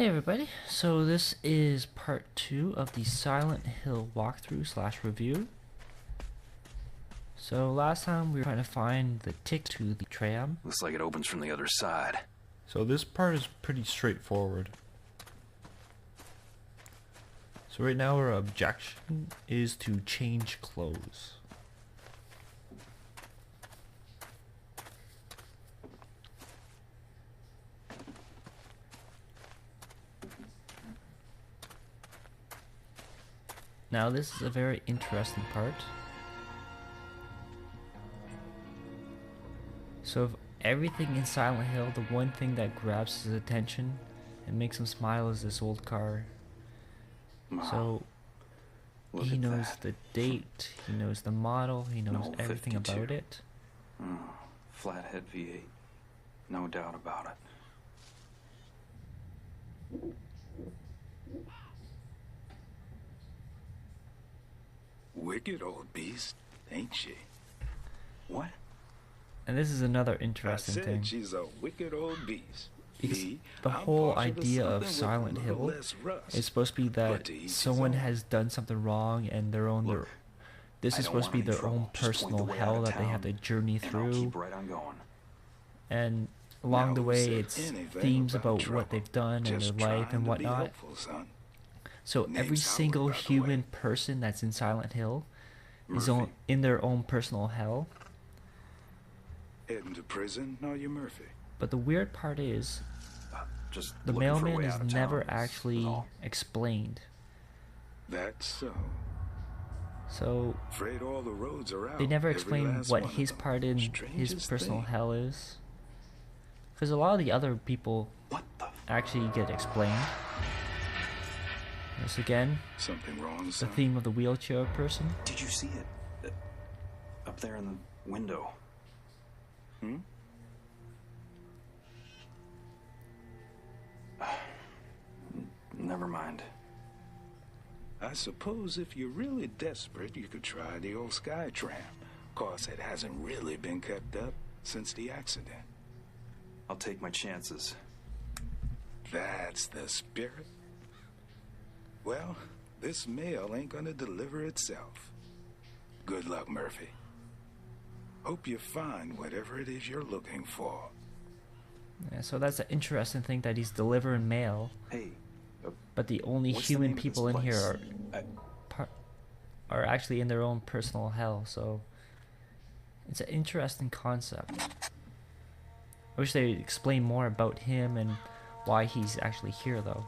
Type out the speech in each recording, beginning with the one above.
Hey everybody, so this is part 2 of the Silent Hill walkthrough / review. So last time we were trying to find the ticket to the tram. Looks like it opens from the other side. So this part is pretty straightforward. So right now our objection is to change clothes. Now this is a very interesting part. So of everything in Silent Hill, the one thing that grabs his attention and makes him smile is this old car. So he knows the date, he knows the model, he knows everything 52. about it. Flathead V8. No doubt about it. Wicked old beast, ain't she? What? And this is another interesting I said thing. she's a wicked old beast. Because Me, the I'm whole partial to idea of something with a Silent little Hill less rust. is supposed to be But that to each his someone own. has done something wrong and Look, this I is don't supposed to be want any their own trouble. Just point personal the way out hell of that they have to town, journey and I'll through, keep right on going. and along Now, the who way said it's anything themes about about trouble? what they've done in Just their life trying and to be whatnot. helpful, son. So Name's every Howard, single by the way. human person that's in Silent Hill is Murphy. in their own personal hell. Heading to prison, are you, Murphy? But the weird part is Just the looking for a mailman way is out of never town, is actually all. explained. That's so. So Afraid all the roads are out. they never every explain last what one of his them. part in his Strangest personal thing. hell is. Because a lot of the other people What the actually get explained. This again, Something wrong, the son? theme of the wheelchair person. Did you see it? Up there in the window. Hmm? Never mind. I suppose if you're really desperate, you could try the old sky tram. Course, it hasn't really been kept up since the accident. I'll take my chances. That's the spirit. Well, this mail ain't gonna deliver itself. Good luck, Murphy. Hope you find whatever it is you're looking for. Yeah, so that's an interesting thing that he's delivering mail, Hey, but the only what's the human name of people this in here place? are actually in their own personal hell. So it's an interesting concept. I wish they explain more about him and why he's actually here, though.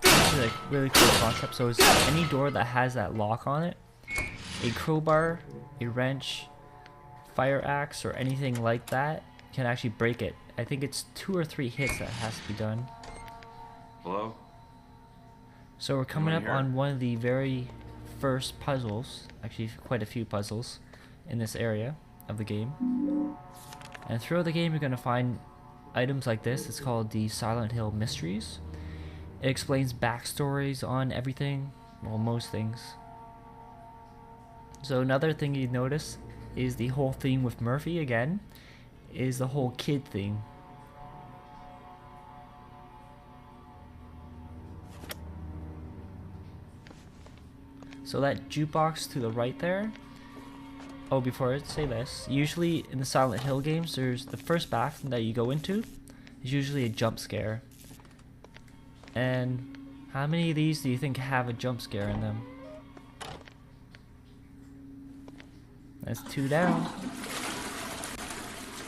This is a really cool concept. So it's any door that has that lock on it, a crowbar, a wrench, fire axe, or anything like that can actually break it. I think it's 2 or 3 hits that has to be done. Hello? So we're coming up Anyone here? on one of the very first puzzles, actually quite a few puzzles in this area of the game. And throughout the game you're going to find items like this. It's called the Silent Hill Mysteries. It explains backstories on everything, well, most things. So another thing you notice is the whole theme with Murphy again, is the whole kid thing. So that jukebox to the right there. Oh, before I say this, usually in the Silent Hill games, there's the first bathroom that you go into is usually a jump scare. And how many of these do you think have a jump scare in them? That's 2 down.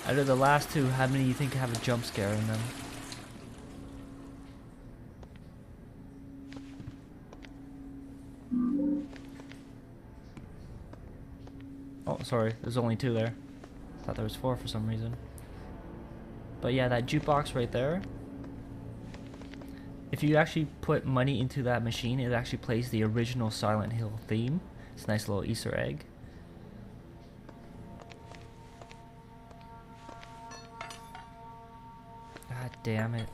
Out of the last 2, how many do you think have a jump scare in them? Oh, sorry, there's only 2 there. Thought there was 4 for some reason. But yeah, that jukebox right there. If you actually put money into that machine, it actually plays the original Silent Hill theme It's a nice little Easter egg. God damn it.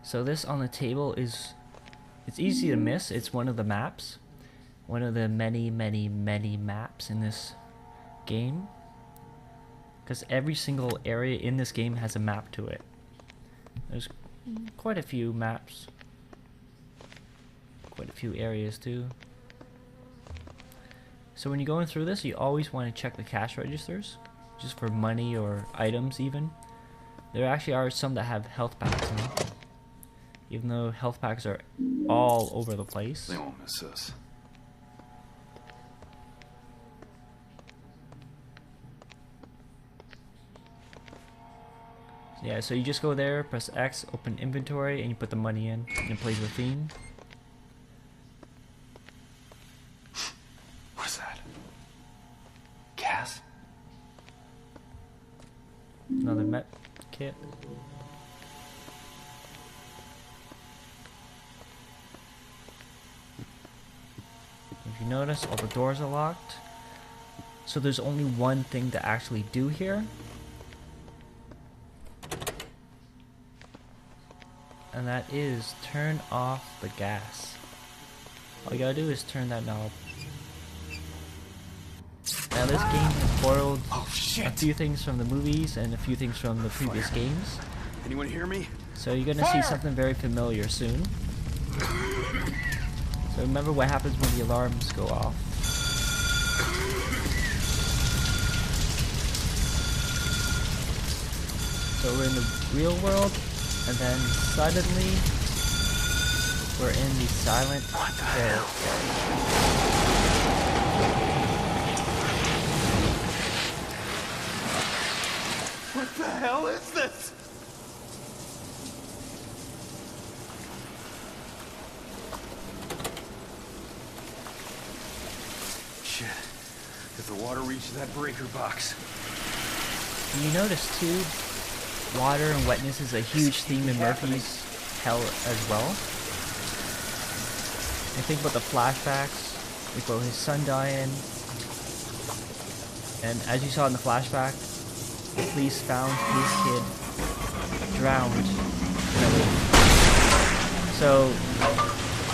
So this on the table is, it's easy to miss. It's one of the maps. One of the many maps in this game. Because every single area in this game has a map to it. There's quite a few maps. Quite a few areas too. So when you're going through this, you always want to check the cash registers. Just for money or items even. There actually are some that have health packs in them. Even though health packs are all over the place. They won't miss us. Yeah, so you just go there, press X, open inventory, and you put the money in, and it plays the theme. What's that? Gas? Another met kit. If you notice, all the doors are locked. So there's only one thing to actually do here. And that is turn off the gas. All you gotta do is turn that knob. Now this game has borrowed a few things from the movies and a few things from the previous games. Anyone hear me? So you're gonna see something very familiar soon. So remember what happens when the alarms go off. So we're in the real world, and then suddenly we're in the silent hill. What the hell is this? Shit. If the water reaches that breaker box. And you notice too, water and wetness is a huge theme in Murphy's Hell as well. And think about the flashbacks, think about his son dying, and as you saw in the flashback, the police found his kid drowned in a lake. So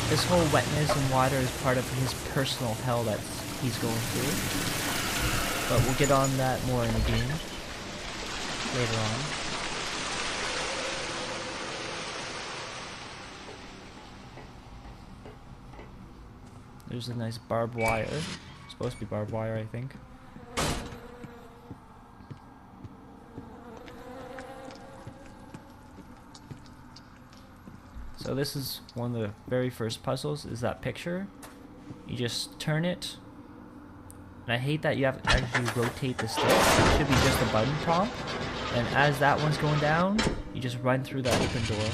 this whole wetness and water is part of his personal hell that he's going through. But we'll get on that more in the game later on. There's a nice barbed wire. It's supposed to be barbed wire, I think. So this is one of the very first puzzles, is that picture. You just turn it. And I hate that you have to actually rotate the stick. It should be just a button prompt. And as that one's going down, you just run through that open door.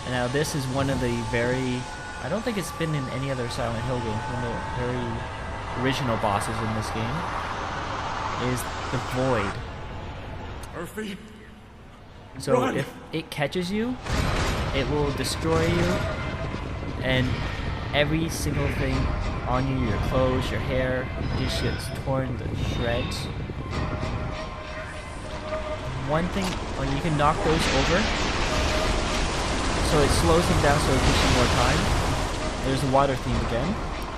And now this is one of the very... I don't think it's been in any other Silent Hill game. One of the very original bosses in this game is the Void. Murphy? So Run! if it catches you, it will destroy you, and every single thing on you, your clothes, your hair, just gets torn to shreds. One thing, you can knock those over, so it slows them down so it gives you more time. There's the water theme again.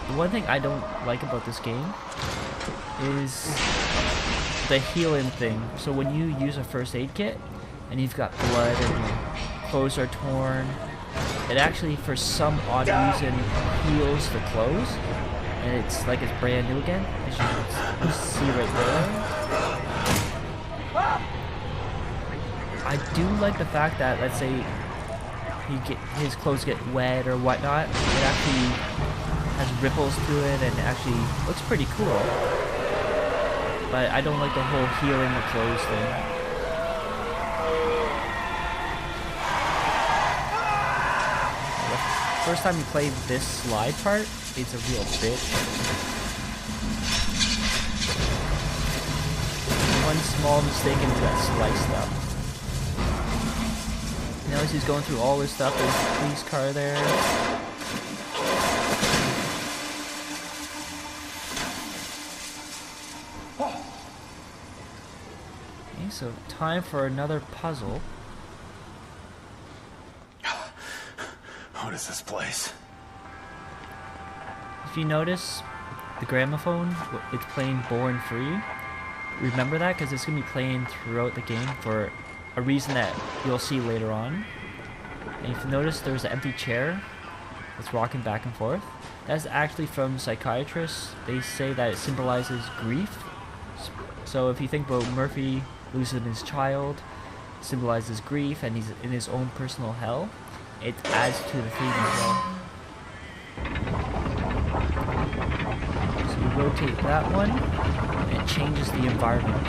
The one thing I don't like about this game is the healing thing. So when you use a first aid kit and you've got blood and your clothes are torn, it actually for some odd reason heals the clothes, and it's like it's brand new again, as you can see right there. I do like the fact that, let's say his clothes get wet or whatnot, it actually has ripples to it and actually looks pretty cool. But I don't like the whole healing the clothes thing. The first time you play this slide part, it's a real bitch. One small mistake and you got sliced up. Now as he's going through all his stuff, there's a police car there. Okay, so time for another puzzle. What is this place? If you notice, the gramophone, it's playing Born Free. Remember that, because it's going to be playing throughout the game for a reason that you'll see later on. And if you notice, there's an empty chair that's rocking back and forth. That's actually from psychiatrists. They say that it symbolizes grief. So if you think about Murphy losing his child, it symbolizes grief, and he's in his own personal hell. It adds to the theme as well. So you rotate that one, and it changes the environment.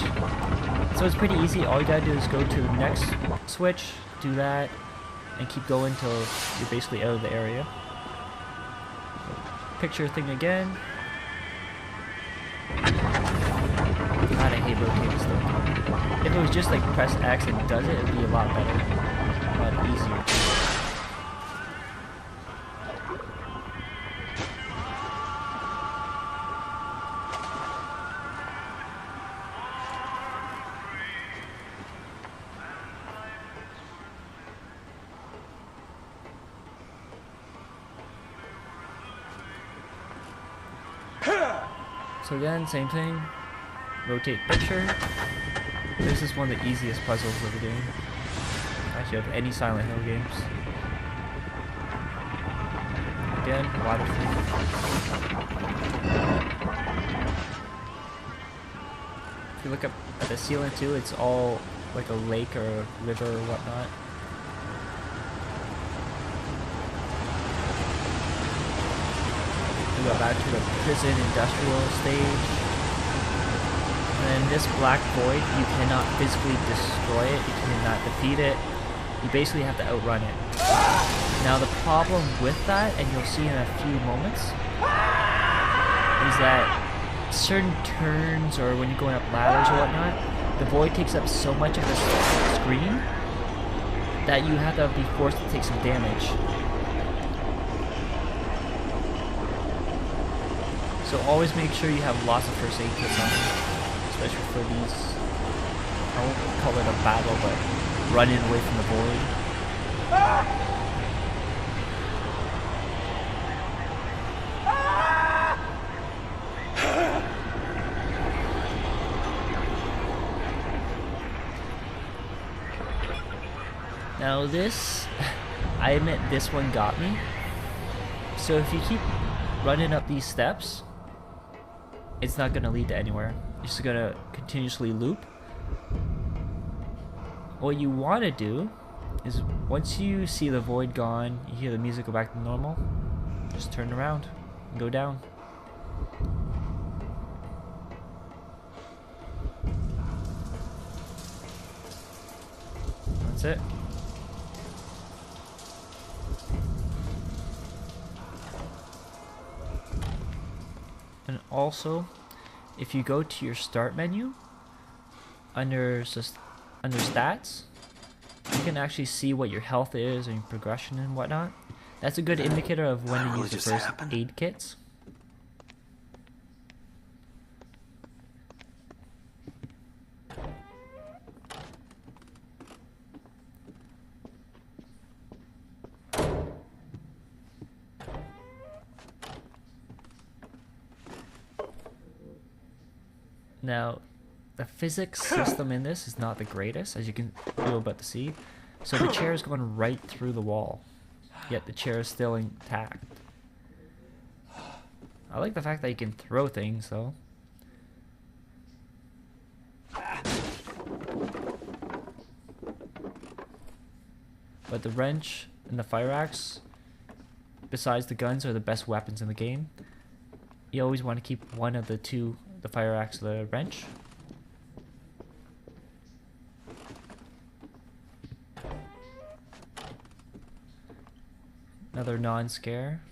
So it's pretty easy. All you gotta do is go to the next switch, do that, and keep going until you're basically out of the area. Picture thing again. God, I hate rotating stuff. If it was just like press X and does it, it'd be a lot better. A lot easier. So again, same thing. Rotate picture. This is one of the easiest puzzles of the game. Actually, of any Silent Hill games. Again, water free. If you look up at the ceiling too, it's all like a lake or a river or whatnot. We go back to the prison industrial stage. And then this black void, you cannot physically destroy it, you cannot defeat it. You basically have to outrun it. Now the problem with that, and you'll see in a few moments, is that certain turns or when you're going up ladders or whatnot, the void takes up so much of the screen that you have to be forced to take some damage. So always make sure you have lots of first aid kits on you, especially for these, I won't call it a battle, but running away from the void. Now this, I admit this one got me. So if you keep running up these steps, it's not going to lead to anywhere. It's just going to continuously loop. What you want to do is once you see the void gone, you hear the music go back to normal, just turn around and go down. That's it. And also, if you go to your start menu, under stats, you can actually see what your health is and your progression and whatnot. That's a good indicator of when to use the first aid kits. Now, the physics system in this is not the greatest, as you can feel about to see. So the chair is going right through the wall, yet the chair is still intact. I like the fact that you can throw things, though. But the wrench and the fire axe, besides the guns, are the best weapons in the game. You always want to keep one of the two, the fire axe or the wrench. Another non-scare.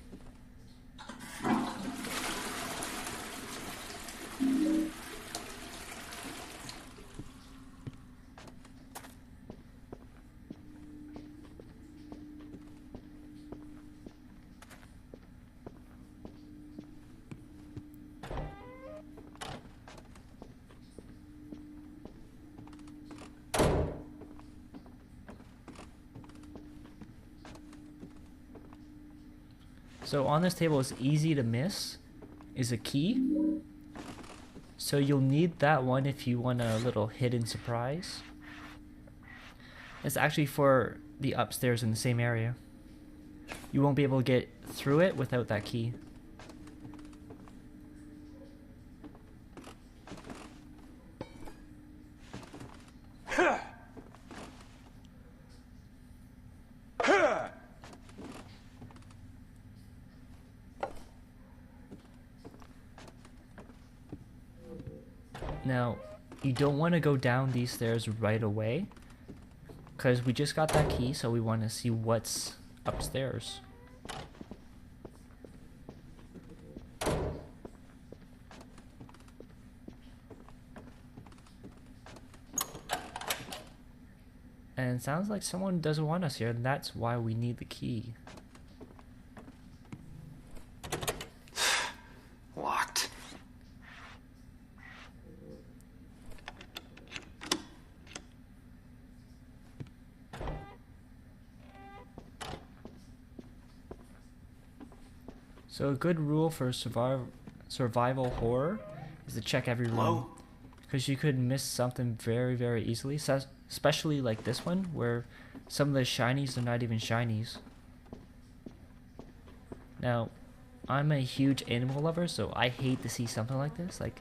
So on this table, it's easy to miss, is a key. So you'll need that one if you want a little hidden surprise. It's actually for the upstairs in the same area. You won't be able to get through it without that key. Now, you don't want to go down these stairs right away, because we just got that key, so we want to see what's upstairs. And it sounds like someone doesn't want us here, and that's why we need the key. Locked. So a good rule for survival horror is to check every room, Hello? because you could miss something very, very easily, especially like this one where some of the shinies are not even shinies. Now, I'm a huge animal lover, so I hate to see something like this. Like,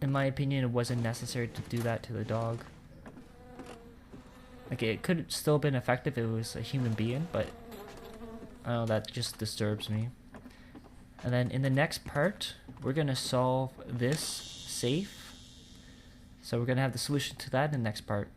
in my opinion, it wasn't necessary to do that to the dog. Like, it could still have been effective if it was a human being, but I don't know, that just disturbs me. And then in the next part, we're going to solve this safe. So we're going to have the solution to that in the next part.